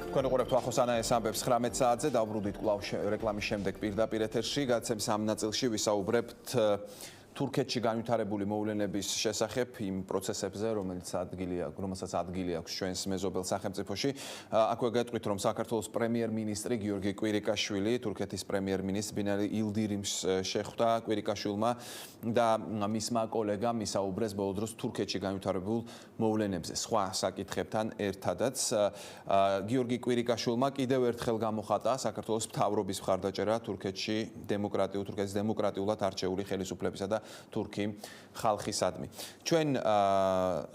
თქვენ უყურებთ ახოსანაეს ამბებს 19 საათზე დავბრუნდით კვლავ რეკლამის შემდეგ პირდაპირ ეთერში გადაცემის ამ ნაწილში ვისაუბრებთ თურქეთში განვითარებული მოვლენების შესახებ იმ პროცესებზე, რომელსაც ადგილი აქვს ჩვენს მეზობელ სახელმწიფოში. აქვე გეტყვით, რომ საქართველოს პრემიერ-მინისტრი გიორგი კვირიკაშვილი თურქეთის პრემიერ-მინისტრ ბინალი ილდირიმს შეხვდა. კვირიკაშვილმა და მისმა კოლეგამ ისაუბრეს ბოლო დროს თურქეთში განვითარებულ მოვლენებზე. სხვა საკითხებთან ერთადაც გიორგი კვირიკაშვილმა კიდევ ერთხელ გამოხატა საქართველოს მთავრობის მხარდაჭერა თურქეთის დემოკრატიულად არჩეული ხელისუფლებისა და თურქი ხალხისადმი. ჩვენ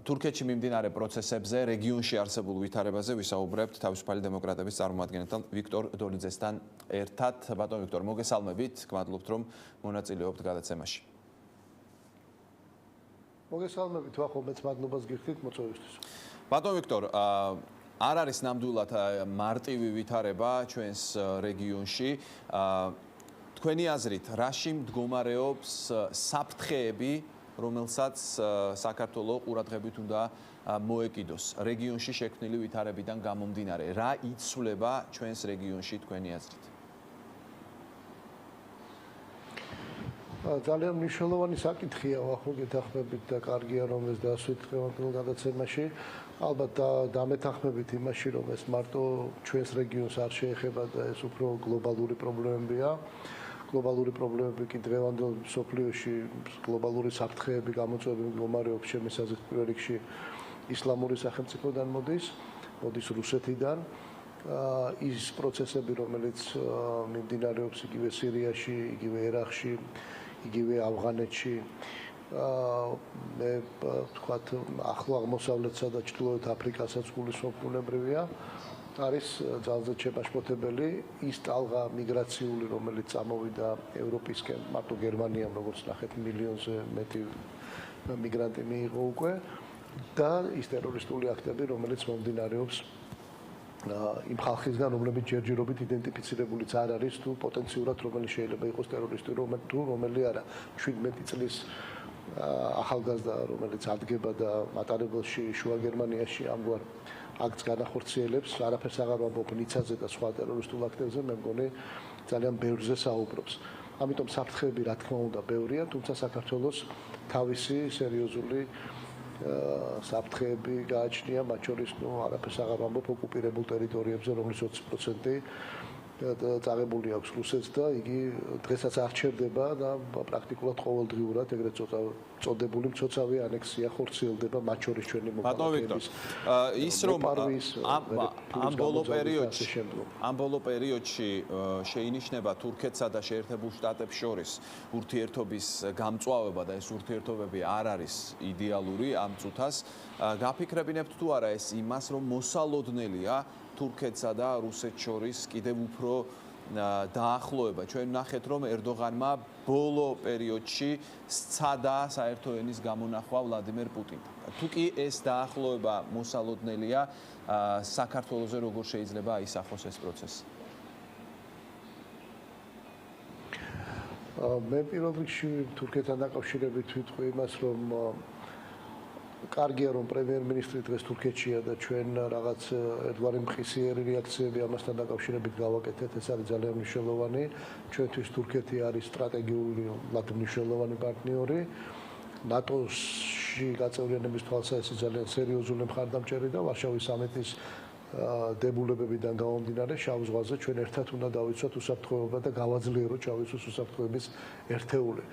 თურქეთში მიმდინარე პროცესებზე, რეგიონში არსებულ ვითარებაზე ვისაუბრებთ თავისუფალი დემოკრატების წარმომადგენელთან ვიქტორ დოლიძესთან ერთად. ბატონ ვიქტორ, მოგესალმებით, გმადლობთ რომ მონაწილეობთ გადაცემაში. მოგესალმებით, ვახობთ მადლობას გიხდით მოწვევისთვის. ბატონ ვიქტორ, არ არის ნამდვილად მარტივი ვითარება ჩვენს რეგიონში. თქვენი აზრით, რაში მდგომარეობს საფრთხეები, რომელსაც საქართველოს ყურადღებით უნდა მოეკიდოს რეგიონში შექმნილი ვითარებიდან გამომდინარე? რა იცვლება ჩვენს რეგიონში თქვენი აზრით? ძალიან მნიშვნელოვანი საკითხია, ახლა გეთანხმებით და კარგია რომ ეს დასვით დღევანდელ გადაცემაში. ალბათ დამეთანხმებით იმაში, რომ ეს მარტო ჩვენს რეგიონს არ შეეხება და ეს უფრო გლობალური პრობლემებია. გლობალური პრობლემები კი დღევანდელ მსოფლიოში გლობალური საფრთხეები გამოწვევები მდგომარეობს ჩემს აზრით პირველ რიგში ისლამური სახელმწიფოდან მოდის რუსეთიდან. ის პროცესები, რომელიც მიმდინარეობს იგივე სირიაში, იგივე ერაყში, იგივე ავღანეთში, მე ვთქვათ, ახლო აღმოსავლეთსა და ჩრდილოეთ აფრიკასაც გულისხმობუნებრივია. არის ძალზედ შეპაშფოთებელი ის ტალღა მიგრაციული, რომელიც წამოვიდა ევროპისკენ, მარტო გერმანიამ, როგორც ნახეთ, მილიონზე მეტი მიგრანტი მიიღო უკვე და ის ტერორისტული აქტები, რომელიც მომდინარეობს იმ ხალხისგან, რომლებიც ჯერჯერობით იდენტიფიცირებულიც არ არის თუ პოტენციურად რომელი შეიძლება იყოს ტერორისტი, რომელი არა. 17 წლის ახალგაზრდა, რომელიც ადგება და მატარებელში შუა გერმანიაში ამგვარ აქტს განახორციელებს, არაფერს აღარ ვამბობ ნიცაზე და სხვა ტერორისტულ აქტებზე, მე მგონი ძალიან ბევრზე საუბრობს. ამიტომ საფრთხეები რა თქმა უნდა ბევრია, თუმცა საქართველოს თავისი სერიოზული საფრთხეები გააჩნია, მათ შორის არაფერს აღარ ვამბობ ოკუპირებულ ტერიტორიებზე, რომლის 20% წაღებული აქვს რუსეთს და იგი დღესაც არ ჩერდება და პრაქტიკულად ყოველდღიურად ეგრეთ წოდებული მცოცავი ანექსია ხორციელდება, მათ შორის ჩვენი მოქალაქეების. ის რომ ამ ბოლო პერიოდში შეინიშნება თურქეთსა და შეერთებულ შტატებს შორის ურთიერთობის გამწვავება და ეს ურთიერთობები არ არის იდეალური ამ წუთას. გაფიქრებინებთ თუ არა ეს იმას, რომ მოსალოდნელია თურქეთსა და რუსეთს შორის კიდევ უფრო დაახლოება? ჩვენ ვნახეთ, რომ ერდოღანმა ბოლო პერიოდში სცადა საერთო ენის გამონახვა ვლადიმერ პუტინთან. თუ კი ეს დაახლოება მოსალოდნელია, საქართველოზე როგორ შეიძლება აისახოს ეს პროცესი? მე პირველ რიგში თურქეთთან დაკავშირებით ვიტყვი იმას, რომ კარგია რომ პრემიერ-მინისტრი დღეს თურქეთშია და ჩვენ რაღაც ერთგვარი მყისიერი რეაქციები ამასთან დაკავშირებით გავაკეთეთ. ეს არის ძალიან მნიშვნელოვანი. ჩვენთვის თურქეთი არის სტრატეგიულად მნიშვნელოვანი პარტნიორი. ნატოში გაწევრიანების თვალსაზრისით ძალიან სერიოზული მხარდამჭერი და ვარშავის სამიტის დებულებებიდან გამომდინარე შავ ზღვაზე ჩვენ ერთად უნდა დავიცვათ უსაფრთხოება და გავაძლიეროთ შავიზღვის უსაფრთხოების ერთეული.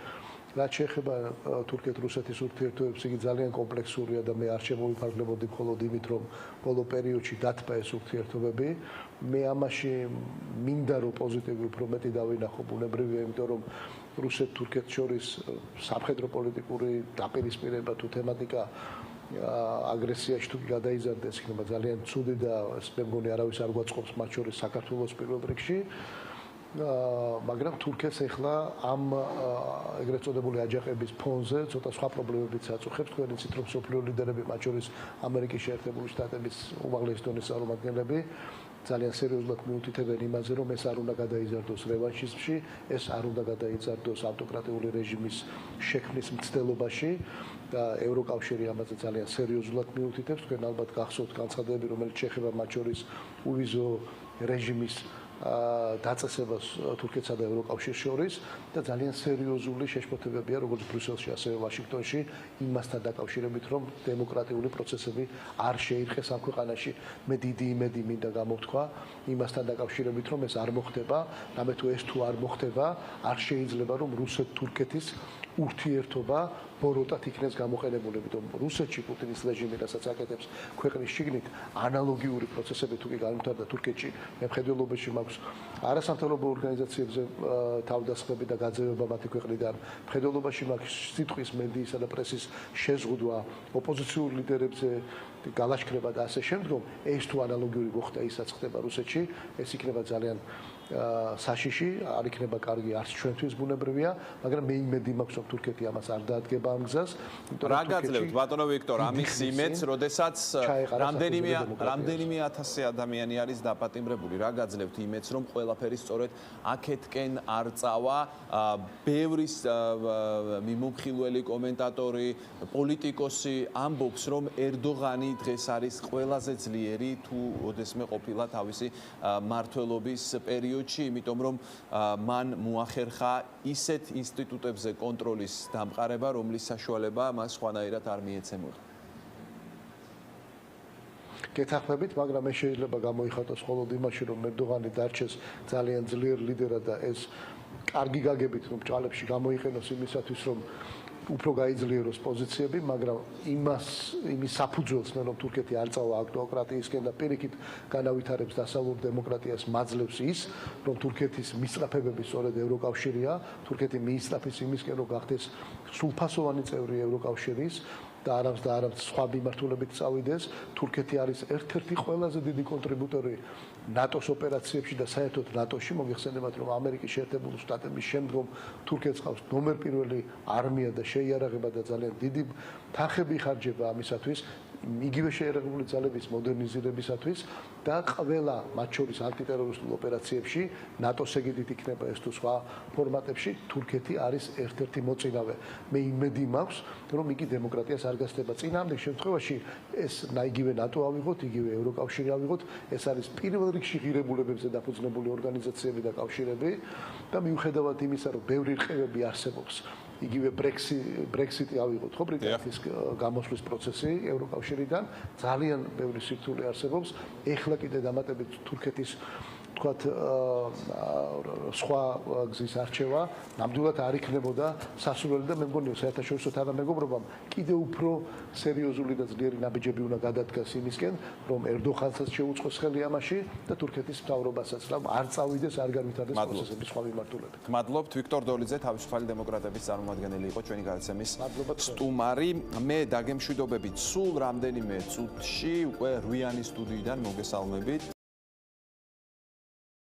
რაც შეეხება თურქეთ-რუსეთის ურთიერთობებს, იგი ძალიან კომპლექსურია და მე არ შემოვიფარგლებოდი მხოლოდ იმით, რომ ბოლო პერიოდში დათბა ეს ურთიერთობები. მე ამაში მინდა რომ პოზიტივი უფრო მეტი დავინახო, ბუნებრივია, იმიტომ რომ რუსეთ-თურქეთს შორის სამხედრო პოლიტიკური დაპირისპირება თუ თემატიკა აგრესიაში თუ გადაიზარდეს, იქნება ძალიან ცუდი და ეს მე მგონი არავის არ გვაწყობს მათ შორის საქართველოს პირველ რიგში. მაგრამ თურქეთს ეხლა ამ ეგრეთ წოდებული აჯანყების ფონზე ცოტა სხვა პრობლემებიც აწუხებს. თქვენ იცით, რომ სოფლიო ლიდერები, მათ შორის ამერიკის შეერთებული შტატების უმაღლესი დონის წარმომადგენლები ძალიან სერიოზულად მიუთითებენ იმაზე, რომ ეს არ უნდა გადაიზარდოს რევანშიზმში, ეს არ უნდა გადაიზარდოს ავტოკრატიული რეჟიმის შექმნის მცდელობაში და ევროკავშირი ამაზე ძალიან სერიოზულად მიუთითებს. თქვენ ალბათ გახსოვთ განცხადებები, რომელიც შეეხება მათ შორის უვიზო რეჟიმის დაწესებას თურქეთსა და ევროკავშირს შორის და ძალიან სერიოზული შეშფოთებებია როგორც ბრიუსელში, ასევე ვაშინგტონში იმასთან დაკავშირებით, რომ დემოკრატიული პროცესები არ შეირხეს ამ ქვეყანაში. მე დიდი იმედი მინდა გამოვთქვა იმასთან დაკავშირებით, რომ ეს არ მოხდება, რამე თუ ეს თუ არ მოხდება, არ შეიძლება რომ რუსეთ-თურქეთის ურთიერთობა ბოროტად იქნეს გამოყენებული, იმიტომ რუსეთში პუტინის რეჟიმი, რასაც აკეთებს ქვეყნის შიგნით, ანალოგიური პროცესები თუ კი განვითარდა თურქეთში, მე მხედველობაში მაქვს არასამთავრობო ორგანიზაციებზე თავდასხმები და გაძევება მათი ქვეყნიდან, მხედველობაში მაქვს სიტყვის, მედიისა და პრესის შეზღუდვა ოპოზიციურ ლიდერებზე გალაშქრება და ასე შემდგომ, ეს თუ ანალოგიური მოხდა ისაც ხდება რუსეთში, ეს იქნება ძალიან საშიში, არ იქნება კარგი არც ჩვენთვის ბუნებრივია, მაგრამ მე იმედი მაქვს, რომ თურქეთი ამას არ დაადგება ამ გზას. რა გაძლევთ ბატონო ვიქტორ ამის იმედს, როდესაც რამდენიმე ათასი ადამიანი არის დაპატიმრებული, რა გაძლევთ იმედს, რომ ყველაფერი სწორედ აქეთკენ არ წავა, ბევრი მიმომხილველი კომენტატორი, პოლიტიკოსი ამბობს, რომ ერდოღანი დღეს არის ყველაზე ძლიერი თუ ოდესმე ყოფილა თავისი მმართველობის პერიოდში, იმიტომ რომ მან მოახერხა ისეთ ინსტიტუტებზე კონტროლის დამყარება, რომლის საშუალება მას სხვანაირად არ მიეცემოდა. გეთანხმებით, მაგრამ ეს შეიძლება გამოიხატოს მხოლოდ იმაში, რომ ერდოღანი დარჩეს ძალიან ძლიერ ლიდერად და ეს კარგი გაგებით, რომ ჭალებში გამოიყენოს იმისათვის, რომ უფრო გაიძლიეროს პოზიციები, მაგრამ იმის საფუძველს, რომ თურქეთი არ წავა ავტოკრატიისკენ და პირიქით განავითარებს დასავლურ დემოკრატიას, მაძლევს ის, რომ თურქეთის მისწრაფებები სწორედ ევროკავშირია, თურქეთი მიისწრაფის იმისკენ, რომ გახდეს სრულფასოვანი წევრი ევროკავშირის და არამც სხვა მიმართულებით წავიდეს. თურქეთი არის ერთ-ერთი ყველაზე დიდი კონტრიბუტორი ნატოს ოპერაციებში და საერთოდ ნატოში. მოგეხსენებათ, რომ ამერიკის შეერთებული შტატების შემდგომ თურქეთს ყავს ნომერ პირველი არმია და შეიარაღება და ძალიან დიდი თანხები იხარჯება ამისათვის, იგივე შეიარაღებული ძალების მოდერნიზირებისათვის და ყველა მათ შორის ანტიტერორისტულ ოპერაციებში ნატოს ეგიდით იქნება ეს თუ სხვა ფორმატებში თურქეთი არის ერთ-ერთი მოწინავე. მე იმედი მაქვს, რომ იგი დემოკრატიას არ გასწრება. წინააღმდეგ შემთხვევაში ეს იგივე ნატო ავიღოთ, იგივე ევროკავშირი ავიღოთ, ეს არის პირველ რიგში ღირებულებებზე დაფუძნებული ორგანიზაციები და კავშირები და მიუხედავად იმისა, რომ ბევრი რყევები არსებობს, იგივე ბრექსიტი ავიღოთ, ხო, ბრიტანეთის გამოსვლის პროცესი ევროკავშირიდან, ძალიან ბევრი სირთულე არსებობს. ეხლა კიდე დამატებით თურქეთის თქვათ სხვა გზის არჩევა ნამდვილად არ იქნებოდა სასურველი და მე მგონია საერთაშორისო თანამეგობრობამ კიდე უფრო სერიოზული და ძლიერი ნაბიჯები უნდა გადადგას იმისკენ, რომ ერდოღანსაც შეუწყოს ხელი ამაში და თურქეთის მთავრობასაც, რომ არ წავიდეს, არ განვითარდეს პროცესების სხვა მიმართულებით. მადლობთ. ვიქტორ დოლიძე, თავისუფალი დემოკრატების წარმომადგენელი იყო ჩვენი გადაცემის სტუმარი. მე დაგემშვიდობებით, სულ რამდენიმე წუთში უკვე რვიანი სტუდიიდან მოგესალმებით.